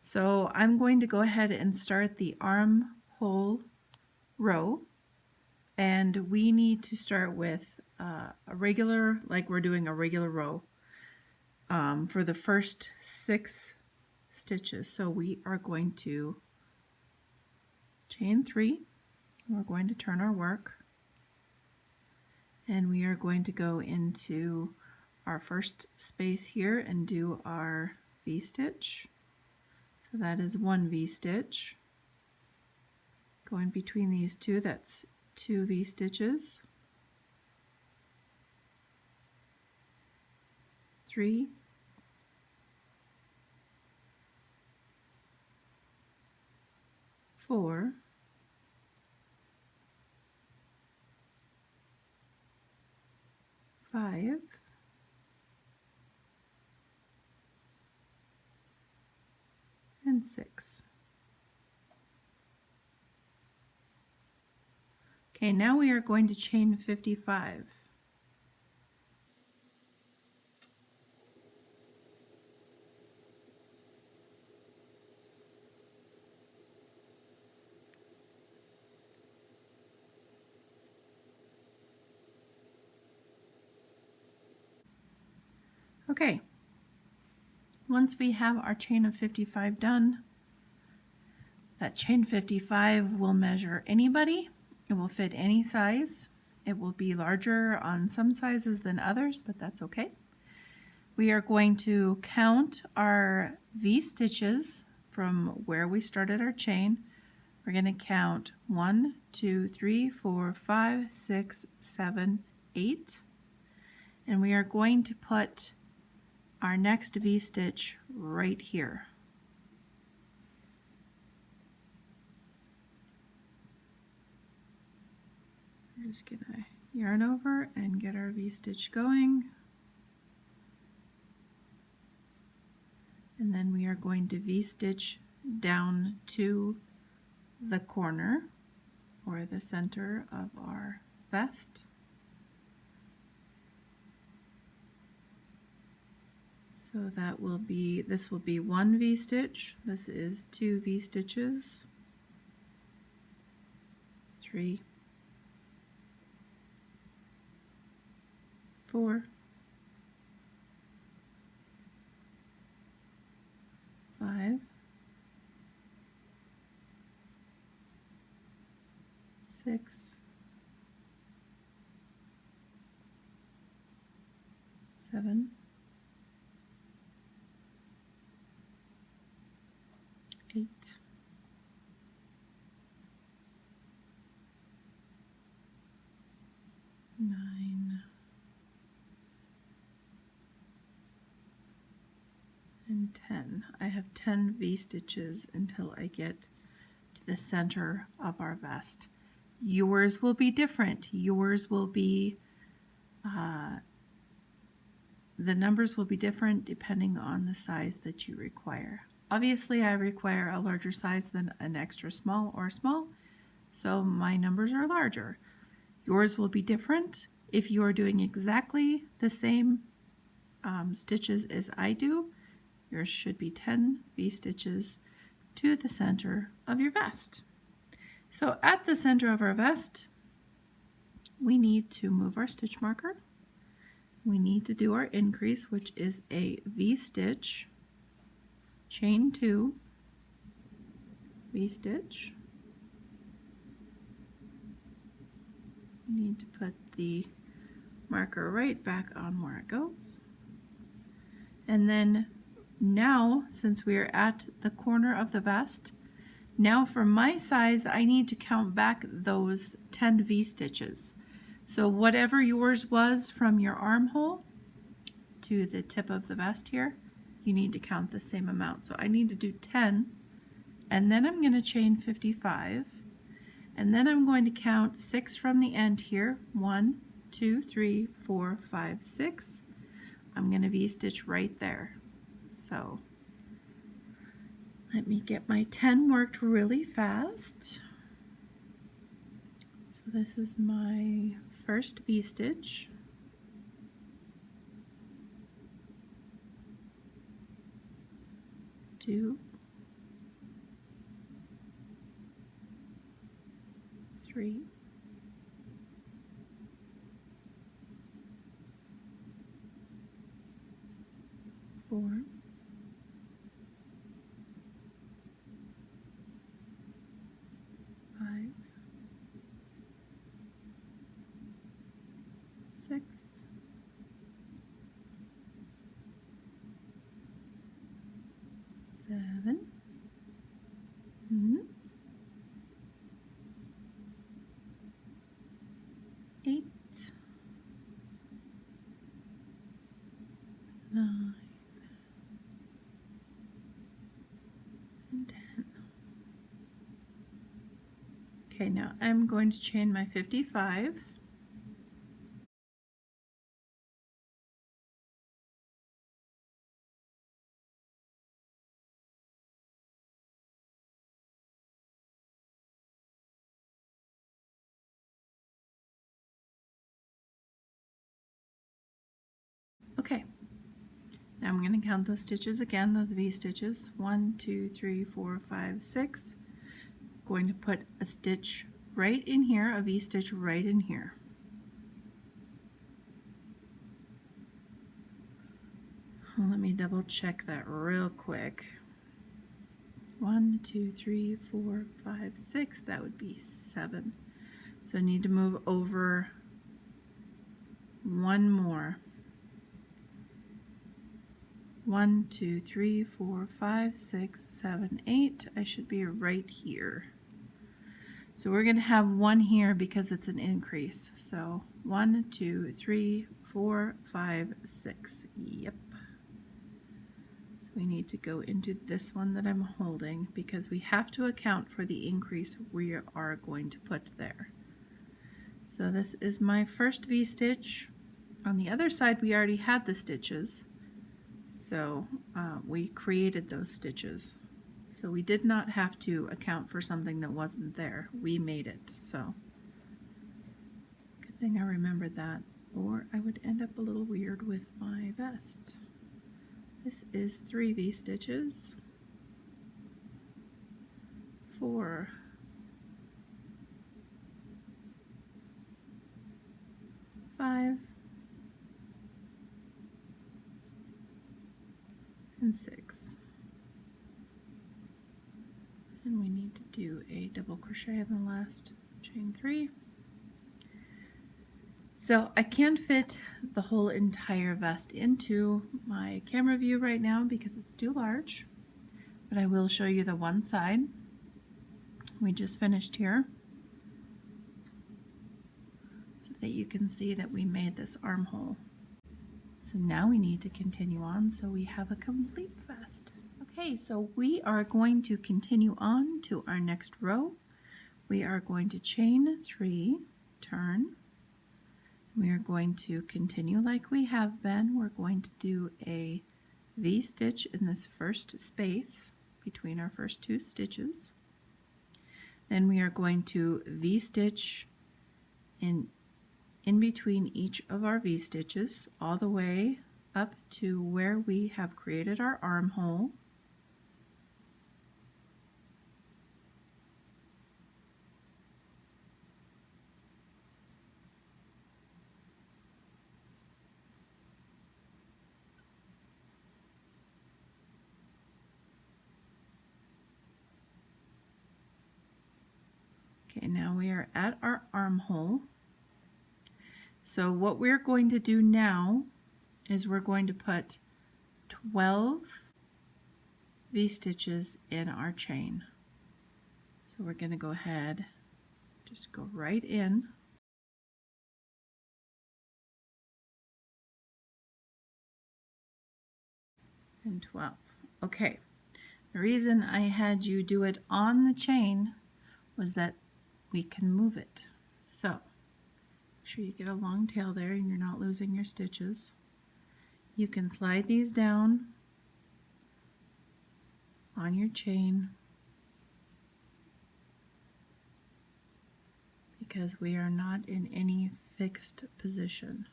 So I'm going to go ahead and start the armhole row, and we need to start with a regular, like we're doing a regular row for the first 6 stitches. So we are going to chain 3, we're going to turn our work, and we are going to go into our first space here and do our V-stitch. So that is 1 V-stitch. Going between these two, that's 2 V-stitches. 3, 4, 5, and 6. Okay, now we are going to chain 55. Okay, once we have our chain of 55 done, that chain 55 will measure anybody. It will fit any size. It will be larger on some sizes than others, but that's okay. We are going to count our V-stitches from where we started our chain. We're going to count 1, 2, 3, 4, 5, 6, 7, 8. And we are going to put our next V-stitch right here. We're just going to yarn over and get our V-stitch going. And then we are going to V-stitch down to the corner or the center of our vest. So that will be, this will be 1 V-stitch, this is 2 V-stitches, 3, 4, 5, 6, 7, 8, 9, and 10. I have 10 V-stitches until I get to the center of our vest. Yours will be different. Yours will be, the numbers will be different depending on the size that you require. Obviously, I require a larger size than an extra small or small, so my numbers are larger. Yours will be different. If you are doing exactly the same stitches as I do, yours should be 10 V-stitches to the center of your vest. So at the center of our vest, we need to move our stitch marker. We need to do our increase, which is a V-stitch, chain 2, V-stitch. We need to put the marker right back on where it goes. And then now, since we are at the corner of the vest, now for my size, I need to count back those 10 V-stitches. So whatever yours was from your armhole to the tip of the vest here, you need to count the same amount. So I need to do 10, and then I'm going to chain 55, and then I'm going to count 6 from the end here. 1, 2, 3, 4, 5, 6. I'm going to V-stitch right there. So let me get my 10 worked really fast. So this is my first V-stitch. 2, 4, 5, 6, 7, 8, 9, and 10. Okay, now I'm going to chain my 55. Okay, now I'm going to count those stitches again, those V stitches. 1, 2, 3, 4, 5, 6. Going to put a stitch right in here, a V stitch right in here. Let me double check that real quick. 1, 2, 3, 4, 5, 6. That would be 7. So I need to move over one more. 1, 2, 3, 4, 5, 6, 7, 8. I should be right here. So we're going to have one here because it's an increase. So 1, 2, 3, 4, 5, 6. Yep. So we need to go into this one that I'm holding because we have to account for the increase we are going to put there. So this is my first V-stitch. On the other side we already had the stitches, so we created those stitches. So we did not have to account for something that wasn't there. We made it, so good thing I remembered that, or I would end up a little weird with my vest. This is 3 V-stitches, 4, 5, and 6. And we need to do a double crochet in the last chain 3. So I can't fit the whole entire vest into my camera view right now because it's too large, but I will show you the one side. We just finished here so that you can see that we made this armhole. So now we need to continue on so we have a complete vest. Okay, so we are going to continue on to our next row. We are going to chain 3, turn. We are going to continue like we have been. We're going to do a V-stitch in this first space between our first 2 stitches. Then we are going to V-stitch in between each of our V-stitches all the way up to where we have created our armhole. Okay, now we are at our armhole. So what we're going to do now is we're going to put 12 V-stitches in our chain. So we're going to go ahead, just go right in. And 12. Okay, the reason I had you do it on the chain was that we can move it. So make sure you get a long tail there and you're not losing your stitches. You can slide these down on your chain because we are not in any fixed position,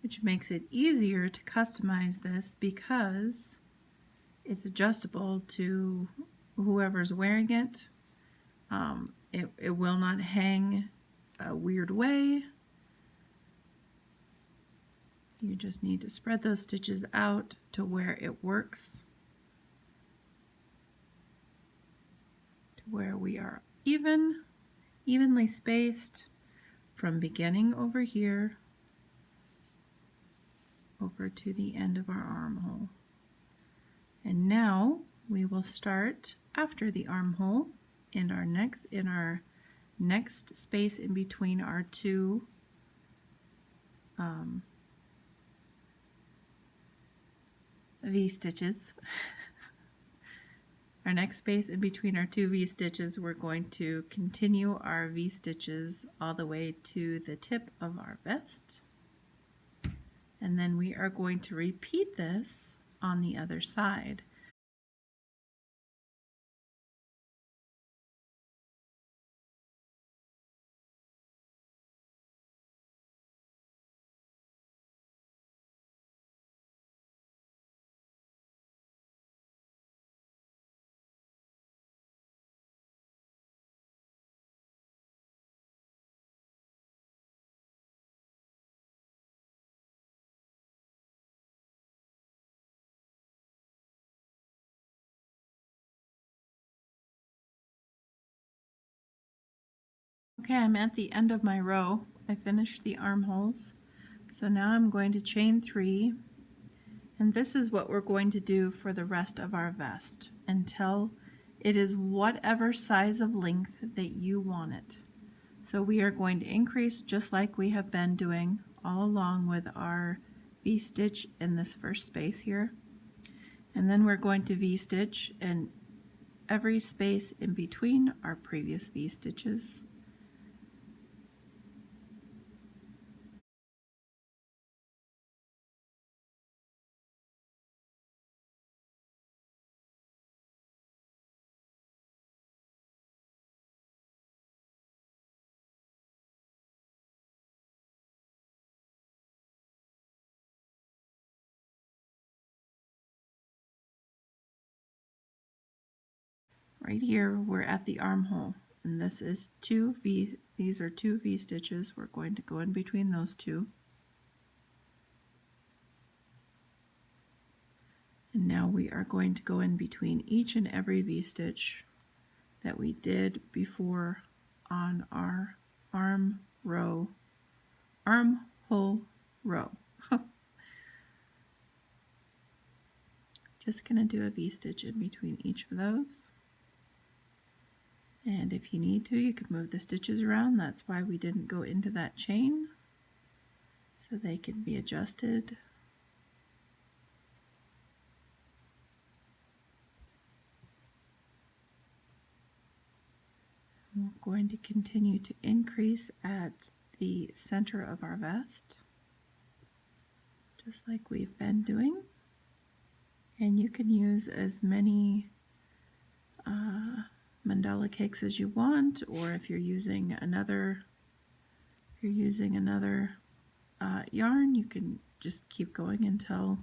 which makes it easier to customize this because it's adjustable to whoever's wearing it. It will not hang a weird way. You just need to spread those stitches out to where it works, to where we are evenly spaced from beginning over here over to the end of our armhole. And now we will start after the armhole in our next space in between our two V-stitches. Our next space in between our two V-stitches, we're going to continue our V-stitches all the way to the tip of our vest. And then we are going to repeat this on the other side. Okay, I'm at the end of my row. I finished the armholes. So now I'm going to chain 3, and this is what we're going to do for the rest of our vest until it is whatever size of length that you want it. So we are going to increase just like we have been doing all along with our V-stitch in this first space here. And then we're going to V-stitch in every space in between our previous V-stitches. Right here we're at the armhole, and this is these are two V-stitches. We're going to go in between those two. And now we are going to go in between each and every V-stitch that we did before on our armhole row. Just gonna do a V-stitch in between each of those. And if you need to, you could move the stitches around. That's why we didn't go into that chain, so they can be adjusted. We're going to continue to increase at the center of our vest, just like we've been doing. And you can use as many mandala cakes as you want, or if you're using another yarn, you can just keep going until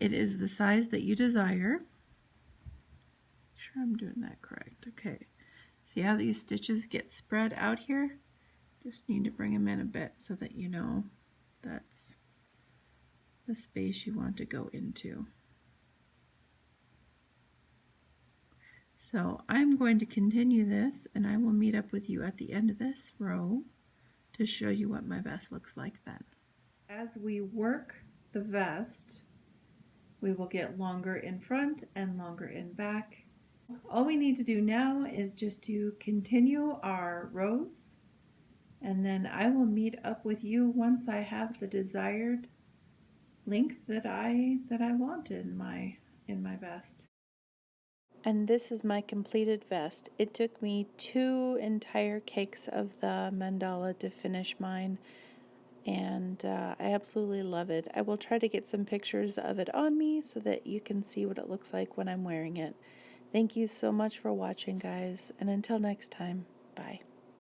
it is the size that you desire. Make sure I'm doing that correct. Okay, see how these stitches get spread out here? Just need to bring them in a bit so that you know that's the space you want to go into. So I'm going to continue this, and I will meet up with you at the end of this row to show you what my vest looks like then. As we work the vest, we will get longer in front and longer in back. All we need to do now is just to continue our rows, and then I will meet up with you once I have the desired length that I want in my vest. And this is my completed vest. It took me 2 entire cakes of the mandala to finish mine, and I absolutely love it. I will try to get some pictures of it on me so that you can see what it looks like when I'm wearing it. Thank you so much for watching, guys, and until next time, bye.